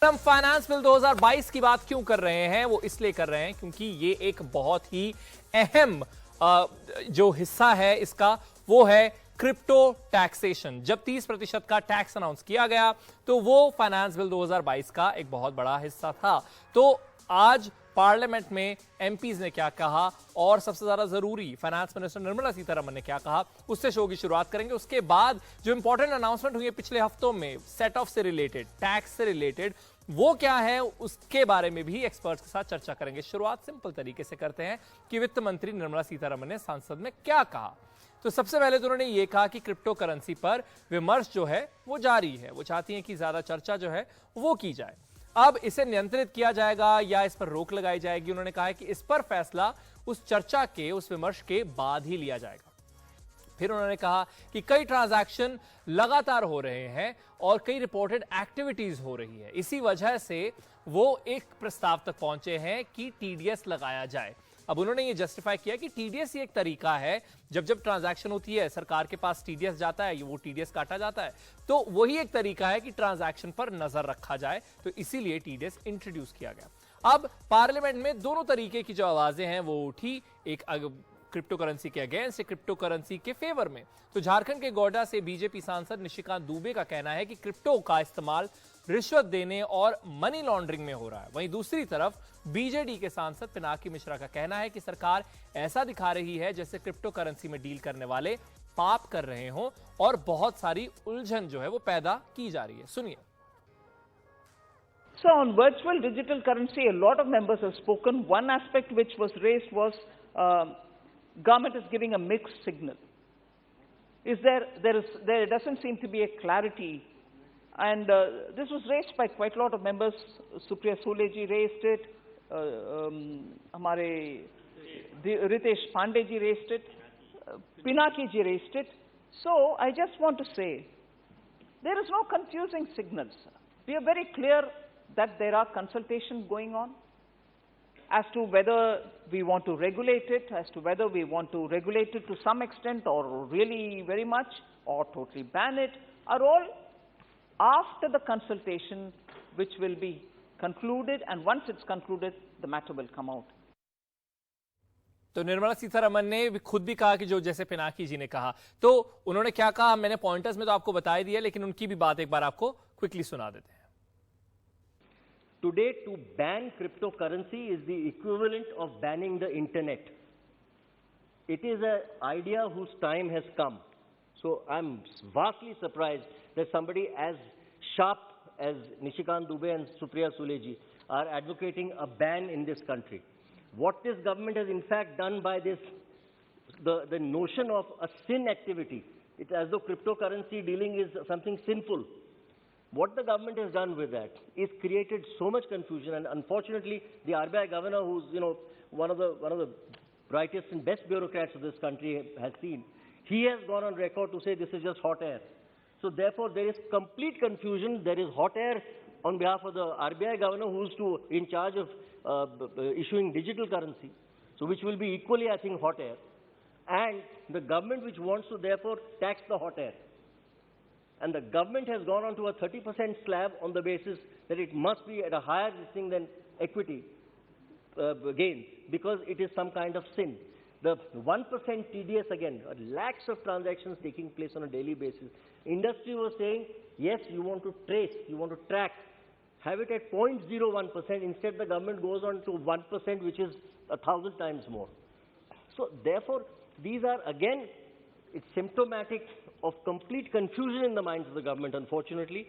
हम finance bill 2022 की बात क्यों कर रहे हैं? वो इसलिए कर रहे हैं क्योंकि ये एक बहुत ही अहम जो हिस्सा है इसका वो है क्रिप्टो टैक्सेशन। जब 30% का टैक्स अनाउंस किया गया तो वो फाइनेंस बिल 2022 का एक बहुत बड़ा हिस्सा था। तो आज पार्लियामेंट में एमपीज ने क्या कहा और सबसे ज्यादा जरूरी फाइनेंस मिनिस्टर निर्मला सीतारमण ने क्या कहा, उससे शो की शुरुआत करेंगे। उसके बाद जो इंपॉर्टेंट अनाउंसमेंट हुई है पिछले हफ्तों में सेट ऑफ से रिलेटेड, टैक्स से रिलेटेड, वो क्या है उसके बारे में भी एक्सपर्ट्स के साथ चर्चा करेंगे। शुरुआत सिंपल तरीके से करते हैं कि वित्त मंत्री निर्मला सीतारमण ने संसद में क्या कहा। तो सबसे पहले तो उन्होंने ये कहा कि क्रिप्टो करेंसी पर विमर्श जो है वो जारी है। वो चाहती हैं कि ज्यादा चर्चा जो है वो की जाए। अब इसे नियंत्रित किया जाएगा या इस पर रोक लगाई जाएगी, उन्होंने कहा है कि इस पर फैसला उस चर्चा के, उस विमर्श के बाद ही लिया जाएगा। फिर उन्होंने कहा कि कई ट्रांजैक्शन लगातार हो रहे हैं और कई रिपोर्टेड एक्टिविटीज हो रही है, इसी वजह से वो एक प्रस्ताव तक पहुंचे हैं कि टीडीएस लगाया जाए। अब उन्होंने ये जस्टिफाई किया कि टीडीएस ही एक तरीका है, जब ट्रांजैक्शन होती है सरकार के पास टीडीएस जाता है, वो टीडीएस काटा जाता है, तो वही एक तरीका है कि ट्रांजैक्शन पर नजर रखा जाए, तो इसीलिए टीडीएस इंट्रोड्यूस किया गया। अब पार्लियामेंट में दोनों तरीके की जो आवाजें हैं वो उठी, एक क्रिप्टो करेंसी के अगेंस्ट, क्रिप्टो करेंसी के फेवर में। तो झारखंड के गोड्डा से बीजेपी सांसद निशिकांत दुबे का कहना है कि क्रिप्टो का इस्तेमाल रिश्वत देने और मनी लॉन्ड्रिंग में हो रहा है। वहीं दूसरी तरफ बीजेडी के सांसद पिनाकी मिश्रा का कहना है कि सरकार ऐसा दिखा रही है जैसे क्रिप्टो करेंसी में डील करने वाले पाप कर रहे हों और बहुत सारी उलझन जो है वो पैदा की जा रही है। सुनिए। So on virtual digital currency, a lot of members have spoken. One aspect which was raised was government is giving a mixed signal. There doesn't seem to be a clarity, and this was raised by quite a lot of members. Supriya Sule ji raised it, हमारे Ritesh Pandey ji raised it, Pinaki ji raised it. So I just want to say, there is no confusing signals. We are very clear that there are consultations going on as to whether we want to regulate it, as to whether we want to regulate it to some extent or really very much or totally ban it, are all after the consultation which will be concluded, and once it's concluded, the matter will come out. तो निर्मला सीतारमण ने खुद भी कहा कि जो जैसे पिनाकी जी ने कहा, तो उन्होंने क्या कहा मैंने पॉइंटर्स में तो आपको बता ही दिया, लेकिन उनकी भी बात एक बार आपको क्विकली सुना देते हैं। Today, to ban cryptocurrency is the equivalent of banning the internet. It is an idea whose time has come. So I'm vastly surprised that somebody as sharp as Nishikant Dubey and Supriya Sule ji are advocating a ban in this country. What this government has in fact done by this, the notion of a sin activity, it's as though cryptocurrency dealing is something sinful. What the government has done with that is created so much confusion, and unfortunately, the RBI governor, who's one of the brightest and best bureaucrats of this country, has seen. He has gone on record to say this is just hot air. So therefore, there is complete confusion. There is hot air on behalf of the RBI governor, who's in charge of issuing digital currency, so which will be equally, I think, hot air, and the government which wants to therefore tax the hot air. And the government has gone on to a 30% slab on the basis that it must be at a higher listing than equity gains, because it is some kind of sin. The 1% TDS, again, lakhs of transactions taking place on a daily basis. Industry was saying, yes, you want to trace, you want to track, have it at 0.01%. Instead, the government goes on to 1%, which is 1,000 times more. So therefore, these are, again, it's symptomatic of complete confusion in the minds of the government, unfortunately.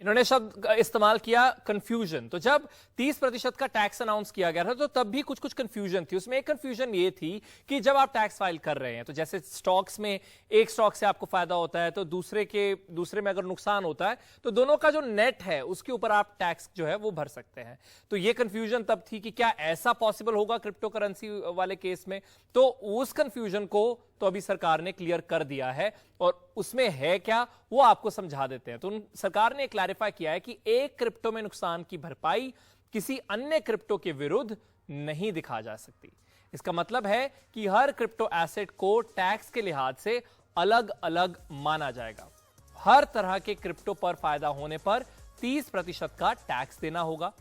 इन्होंने शब्द इस्तेमाल किया confusion. तो जब 30% का tax announce किया गया था तो तब भी कुछ कंफ्यूजन थी। उसमें एक कंफ्यूजन ये थी कि जब आप टैक्स फाइल कर रहे हैं तो जैसे स्टॉक्स में एक स्टॉक से आपको फायदा होता है तो दूसरे में अगर नुकसान होता है तो दोनों का जो नेट है उसके ऊपर आप टैक्स जो है वो भर सकते हैं। तो ये कंफ्यूजन तब थी कि क्या ऐसा पॉसिबल होगा क्रिप्टो करेंसी वाले केस में। तो उस कंफ्यूजन को तो अभी सरकार ने क्लियर कर दिया है और उसमें है क्या वो आपको समझा देते हैं। तो सरकार ने क्लैरिफाई किया है कि एक क्रिप्टो में नुकसान की भरपाई किसी अन्य क्रिप्टो के विरुद्ध नहीं दिखा जा सकती। इसका मतलब है कि हर क्रिप्टो एसेट को टैक्स के लिहाज से अलग अलग माना जाएगा। हर तरह के क्रिप्टो पर फायदा होने पर 30% का टैक्स देना होगा।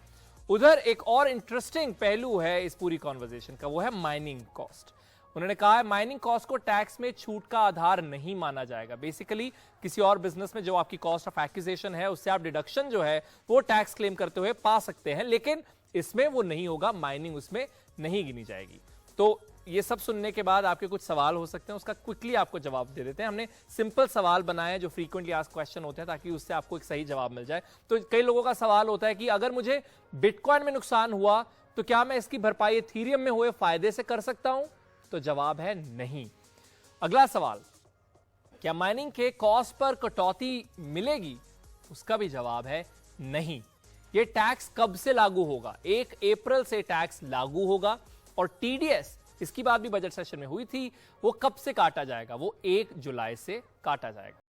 उधर एक और इंटरेस्टिंग पहलू है इस पूरी कॉन्वर्सेशन का, वो है माइनिंग कॉस्ट। उन्होंने कहा है माइनिंग कॉस्ट को टैक्स में छूट का आधार नहीं माना जाएगा। बेसिकली किसी और बिजनेस में जो आपकी कॉस्ट ऑफ एक्विजिशन है उससे आप डिडक्शन जो है वो टैक्स क्लेम करते हुए पा सकते हैं, लेकिन इसमें वो नहीं होगा, माइनिंग उसमें नहीं गिनी जाएगी। तो ये सब सुनने के बाद आपके कुछ सवाल हो सकते हैं, उसका क्विकली आपको जवाब दे देते हैं। हमने सिंपल सवाल बनाए जो फ्रीक्वेंटली आस्क्ड क्वेश्चन होते हैं ताकि उससे आपको एक सही जवाब मिल जाए। तो कई लोगों का सवाल होता है कि अगर मुझे बिटकॉइन में नुकसान हुआ तो क्या मैं इसकी भरपाई इथीरियम में हुए फायदे से कर सकता हूं? तो जवाब है नहीं। अगला सवाल, क्या माइनिंग के कॉस्ट पर कटौती मिलेगी? उसका भी जवाब है नहीं। यह टैक्स कब से लागू होगा? 1 अप्रैल से टैक्स लागू होगा। और टीडीएस, इसकी बात भी बजट सेशन में हुई थी, वो कब से काटा जाएगा? वो 1 जुलाई से काटा जाएगा।